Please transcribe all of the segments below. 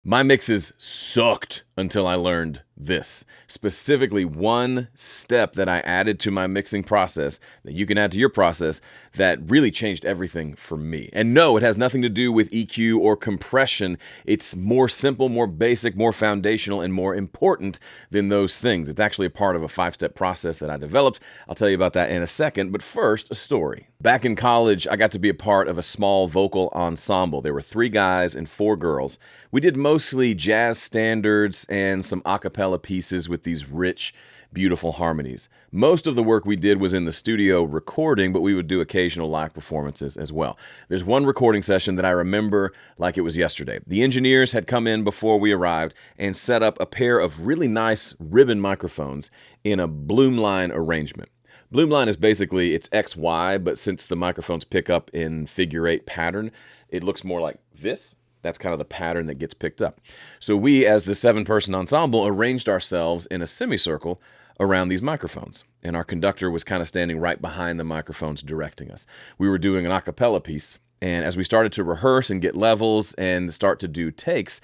My mixes sucked until I learned this. Specifically, one step that I added to my mixing process that you can add to your process that really changed everything for me. And no, it has nothing to do with EQ or compression. It's more simple, more basic, more foundational, and more important than those things. It's actually a part of a 5-step process that I developed. I'll tell you about that in a second, but first, a story. Back in college, I got to be a part of a small vocal ensemble. There were 3 guys and 4 girls. We did mostly jazz standards and some a cappella pieces with these rich, beautiful harmonies. Most of the work we did was in the studio recording, but we would do occasional live performances as well. There's one recording session that I remember like it was yesterday. The engineers had come in before we arrived and set up a pair of really nice ribbon microphones in a Bloomline arrangement. Bloomline is basically, it's XY, but since the microphones pick up in figure 8 pattern, it looks more like this. That's kind of the pattern that gets picked up. So we, as the 7-person ensemble, arranged ourselves in a semicircle around these microphones. And our conductor was kind of standing right behind the microphones directing us. We were doing an a cappella piece. And as we started to rehearse and get levels and start to do takes,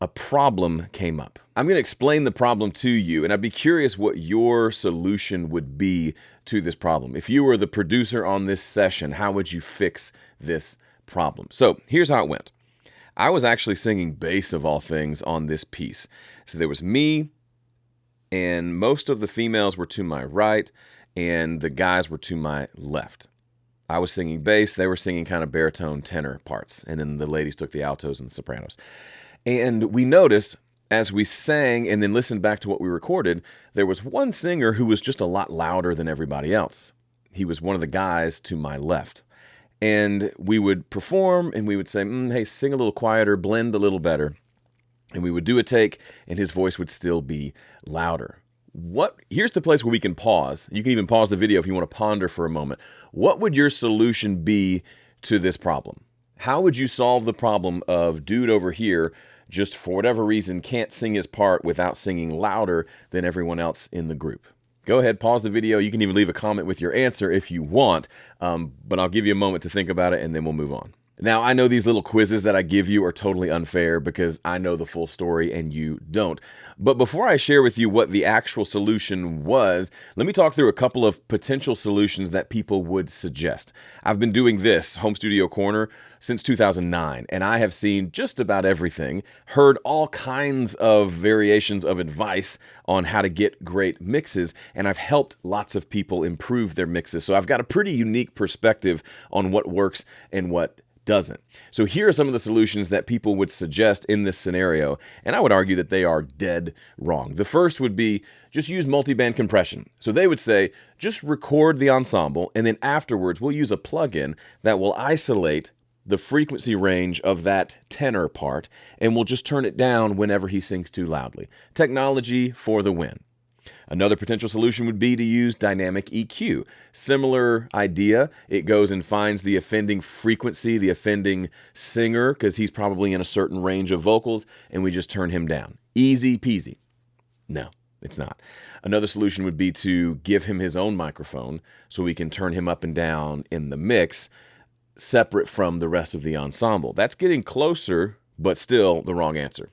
a problem came up. I'm going to explain the problem to you, and I'd be curious what your solution would be to this problem. If you were the producer on this session, how would you fix this problem? So here's how it went. I was actually singing bass of all things on this piece. So there was me, and most of the females were to my right, and the guys were to my left. I was singing bass, they were singing kind of baritone tenor parts, and then the ladies took the altos and the sopranos. And we noticed, as we sang and then listened back to what we recorded, there was one singer who was just a lot louder than everybody else. He was one of the guys to my left. And we would perform and we would say, hey, sing a little quieter, blend a little better. And we would do a take and his voice would still be louder. Here's the place where we can pause. You can even pause the video if you want to ponder for a moment. What would your solution be to this problem? How would you solve the problem of dude over here just for whatever reason can't sing his part without singing louder than everyone else in the group? Go ahead, pause the video. You can even leave a comment with your answer if you want, but I'll give you a moment to think about it and then we'll move on. Now, I know these little quizzes that I give you are totally unfair because I know the full story and you don't. But before I share with you what the actual solution was, let me talk through a couple of potential solutions that people would suggest. I've been doing this Home Studio Corner since 2009, and I have seen just about everything, heard all kinds of variations of advice on how to get great mixes, and I've helped lots of people improve their mixes. So I've got a pretty unique perspective on what works and what doesn't. So here are some of the solutions that people would suggest in this scenario, and I would argue that they are dead wrong. The first would be just use multiband compression. So they would say, just record the ensemble, and then afterwards we'll use a plugin that will isolate the frequency range of that tenor part, and we'll just turn it down whenever he sings too loudly. Technology for the win. Another potential solution would be to use dynamic EQ. Similar idea. It goes and finds the offending frequency, the offending singer, because he's probably in a certain range of vocals, and we just turn him down. Easy peasy. No, it's not. Another solution would be to give him his own microphone so we can turn him up and down in the mix, separate from the rest of the ensemble. That's getting closer, but still the wrong answer.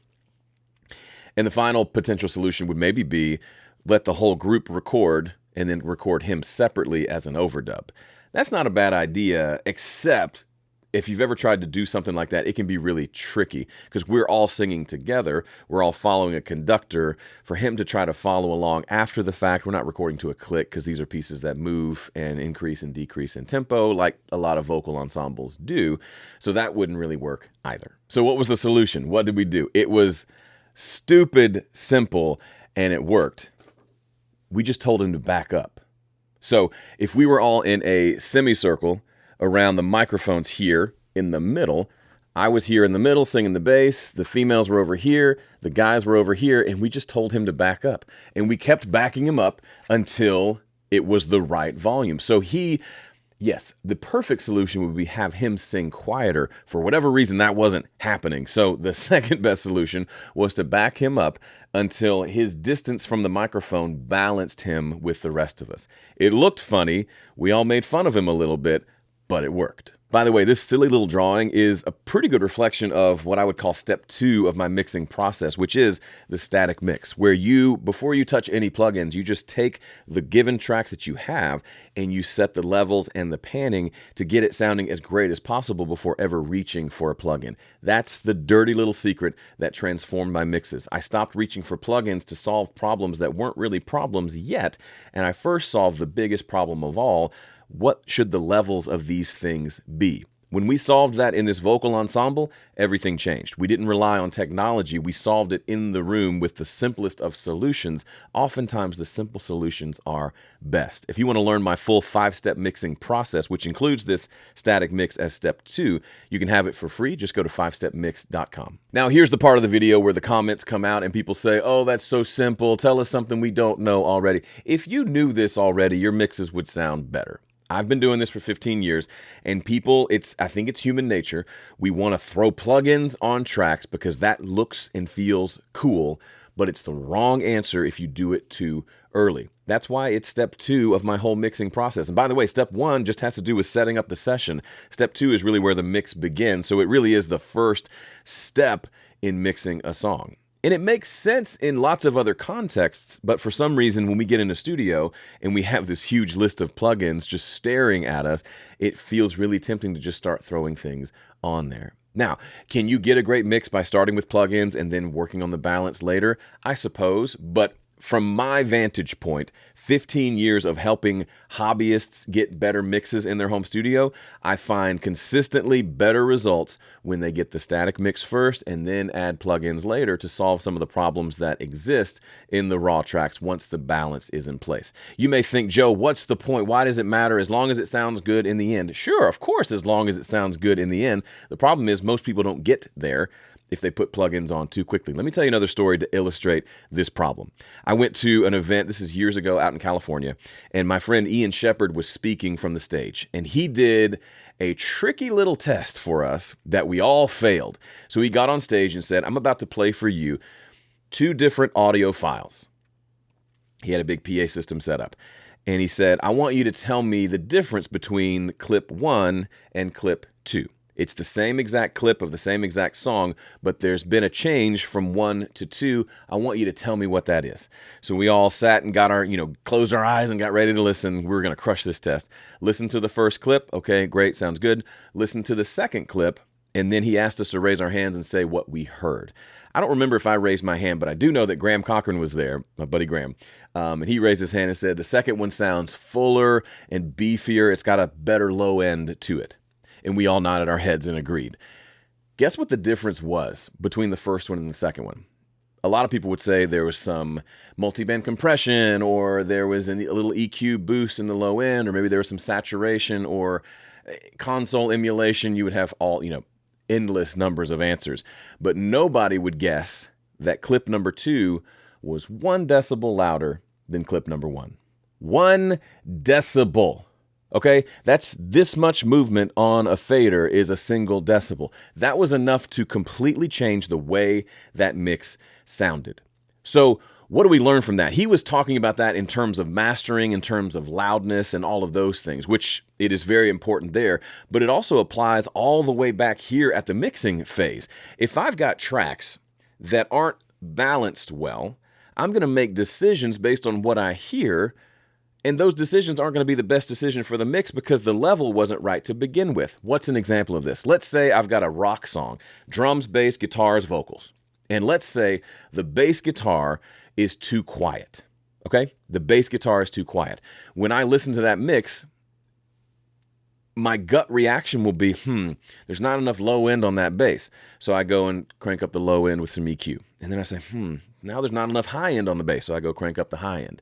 And the final potential solution would maybe be let the whole group record and then record him separately as an overdub. That's not a bad idea, except if you've ever tried to do something like that, it can be really tricky because we're all singing together. We're all following a conductor. For him to try to follow along after the fact, we're not recording to a click because these are pieces that move and increase and decrease in tempo like a lot of vocal ensembles do. So that wouldn't really work either. So what was the solution? What did we do? It was stupid simple and it worked. We just told him to back up. So if we were all in a semicircle around the microphones here in the middle, I was here in the middle singing the bass, the females were over here, the guys were over here, and we just told him to back up. And we kept backing him up until it was the right volume. So yes, the perfect solution would be have him sing quieter. For whatever reason, that wasn't happening. So the second best solution was to back him up until his distance from the microphone balanced him with the rest of us. It looked funny. We all made fun of him a little bit, but it worked. By the way, this silly little drawing is a pretty good reflection of what I would call step 2 of my mixing process, which is the static mix, where before you touch any plugins, you just take the given tracks that you have and you set the levels and the panning to get it sounding as great as possible before ever reaching for a plugin. That's the dirty little secret that transformed my mixes. I stopped reaching for plugins to solve problems that weren't really problems yet, and I first solved the biggest problem of all. What should the levels of these things be? When we solved that in this vocal ensemble, everything changed. We didn't rely on technology. We solved it in the room with the simplest of solutions. Oftentimes, the simple solutions are best. If you want to learn my full 5-step mixing process, which includes this static mix as step 2, you can have it for free. Just go to 5stepmix.com. Now, here's the part of the video where the comments come out and people say, oh, that's so simple. Tell us something we don't know already. If you knew this already, your mixes would sound better. I've been doing this for 15 years, and people, I think it's human nature. We want to throw plugins on tracks because that looks and feels cool, but it's the wrong answer if you do it too early. That's why it's step 2 of my whole mixing process. And by the way, step 1 just has to do with setting up the session. Step 2 is really where the mix begins, so it really is the first step in mixing a song. And it makes sense in lots of other contexts, but for some reason, when we get in a studio and we have this huge list of plugins just staring at us, it feels really tempting to just start throwing things on there. Now, can you get a great mix by starting with plugins and then working on the balance later? I suppose, but from my vantage point, 15 years of helping hobbyists get better mixes in their home studio, I find consistently better results when they get the static mix first and then add plugins later to solve some of the problems that exist in the raw tracks once the balance is in place. You may think, Joe, what's the point? Why does it matter as long as it sounds good in the end? Sure, of course, as long as it sounds good in the end. The problem is most people don't get there if they put plugins on too quickly. Let me tell you another story to illustrate this problem. I went to an event, this is years ago out in California, and my friend Ian Shepard was speaking from the stage, and he did a tricky little test for us that we all failed. So he got on stage and said, I'm about to play for you 2 different audio files. He had a big PA system set up. And he said, I want you to tell me the difference between clip 1 and clip 2. It's the same exact clip of the same exact song, but there's been a change from 1 to 2. I want you to tell me what that is. So we all sat and got closed our eyes and got ready to listen. We were going to crush this test. Listen to the first clip. Okay, great, sounds good. Listen to the second clip, and then he asked us to raise our hands and say what we heard. I don't remember if I raised my hand, but I do know that Graham Cochran was there, my buddy Graham, and he raised his hand and said, the second one sounds fuller and beefier. It's got a better low end to it. And we all nodded our heads and agreed. Guess what the difference was between the first one and the second one? A lot of people would say there was some multiband compression, or there was a little EQ boost in the low end, or maybe there was some saturation or console emulation. You would have all, endless numbers of answers. But nobody would guess that clip number 2 was 1 decibel louder than clip number 1. 1 decibel. Okay, that's this much movement on a fader is a single decibel. That was enough to completely change the way that mix sounded. So what do we learn from that? He was talking about that in terms of mastering, in terms of loudness and all of those things, which it is very important there, but it also applies all the way back here at the mixing phase. If I've got tracks that aren't balanced well, I'm going to make decisions based on what I hear. And those decisions aren't going to be the best decision for the mix because the level wasn't right to begin with. What's an example of this? Let's say I've got a rock song, drums, bass, guitars, vocals. And let's say the bass guitar is too quiet. Okay? The bass guitar is too quiet. When I listen to that mix, my gut reaction will be, there's not enough low end on that bass. So I go and crank up the low end with some EQ. And then I say, now there's not enough high end on the bass. So I go crank up the high end.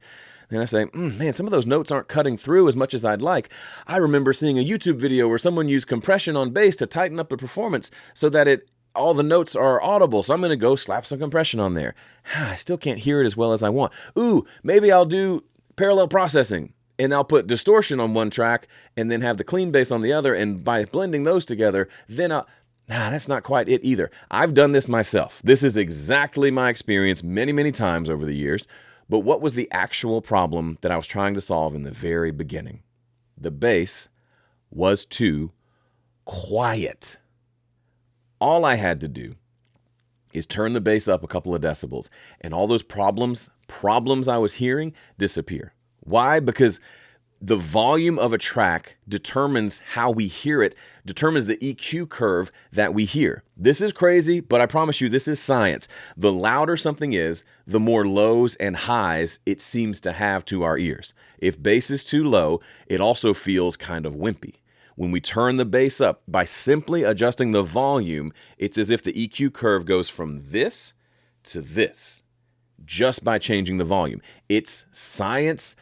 And I say, man, some of those notes aren't cutting through as much as I'd like. I remember seeing a YouTube video where someone used compression on bass to tighten up the performance so that all the notes are audible. So I'm going to go slap some compression on there. I still can't hear it as well as I want. Maybe I'll do parallel processing and I'll put distortion on one track and then have the clean bass on the other. And by blending those together, then that's not quite it either. I've done this myself. This is exactly my experience many, many times over the years. But what was the actual problem that I was trying to solve in the very beginning? The bass was too quiet. All I had to do is turn the bass up a couple of decibels, and all those problems I was hearing disappear. Why? Because the volume of a track determines how we hear it, determines the EQ curve that we hear. This is crazy, but I promise you, this is science. The louder something is, the more lows and highs it seems to have to our ears. If bass is too low, it also feels kind of wimpy. When we turn the bass up, by simply adjusting the volume, it's as if the EQ curve goes from this to this, just by changing the volume. It's science.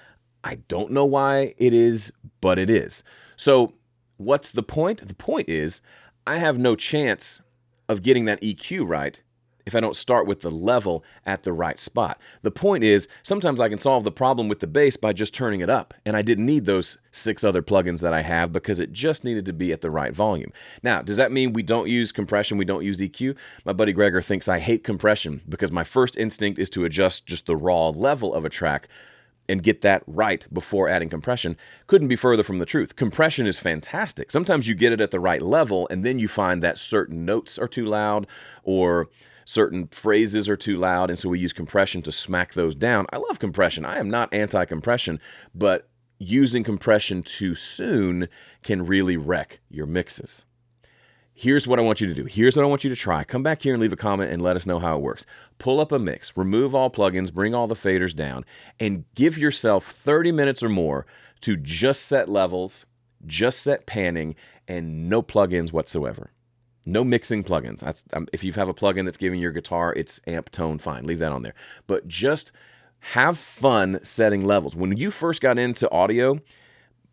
I don't know why it is, but it is. So what's the point? The point is I have no chance of getting that EQ right if I don't start with the level at the right spot. The point is sometimes I can solve the problem with the bass by just turning it up, and I didn't need those 6 other plugins that I have because it just needed to be at the right volume. Now, does that mean we don't use compression, we don't use EQ? My buddy Gregor thinks I hate compression because my first instinct is to adjust just the raw level of a track and get that right before adding compression. Couldn't be further from the truth. Compression is fantastic. Sometimes you get it at the right level, and then you find that certain notes are too loud or certain phrases are too loud, and so we use compression to smack those down. I love compression. I am not anti-compression, but using compression too soon can really wreck your mixes. Here's what I want you to do. Here's what I want you to try. Come back here and leave a comment and let us know how it works. Pull up a mix, remove all plugins, bring all the faders down, and give yourself 30 minutes or more to just set levels, just set panning, and no plugins whatsoever. No mixing plugins. If you have a plugin that's giving your guitar its amp tone, fine, leave that on there. But just have fun setting levels. When you first got into audio,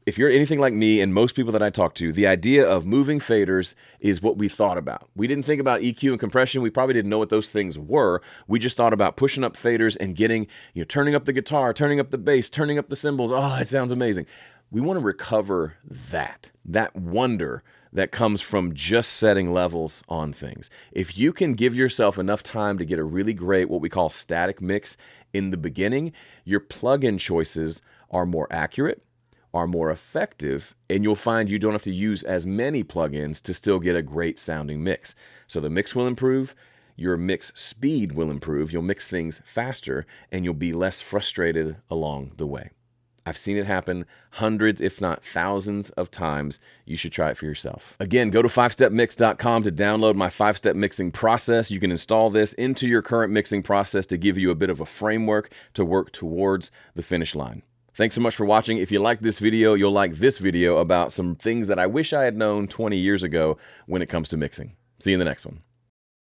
if you're anything like me and most people that I talk to, the idea of moving faders is what we thought about. We didn't think about EQ and compression. We probably didn't know what those things were. We just thought about pushing up faders and getting, turning up the guitar, turning up the bass, turning up the cymbals. Oh, it sounds amazing. We want to recover that wonder that comes from just setting levels on things. If you can give yourself enough time to get a really great, what we call static mix in the beginning, your plugin choices are more accurate, are more effective, and you'll find you don't have to use as many plugins to still get a great sounding mix. So the mix will improve, your mix speed will improve, you'll mix things faster, and you'll be less frustrated along the way. I've seen it happen hundreds, if not thousands of times. You should try it for yourself. Again, go to 5stepmix.com to download my 5-step mixing process. You can install this into your current mixing process to give you a bit of a framework to work towards the finish line. Thanks so much for watching. If you like this video, you'll like this video about some things that I wish I had known 20 years ago when it comes to mixing. See you in the next one.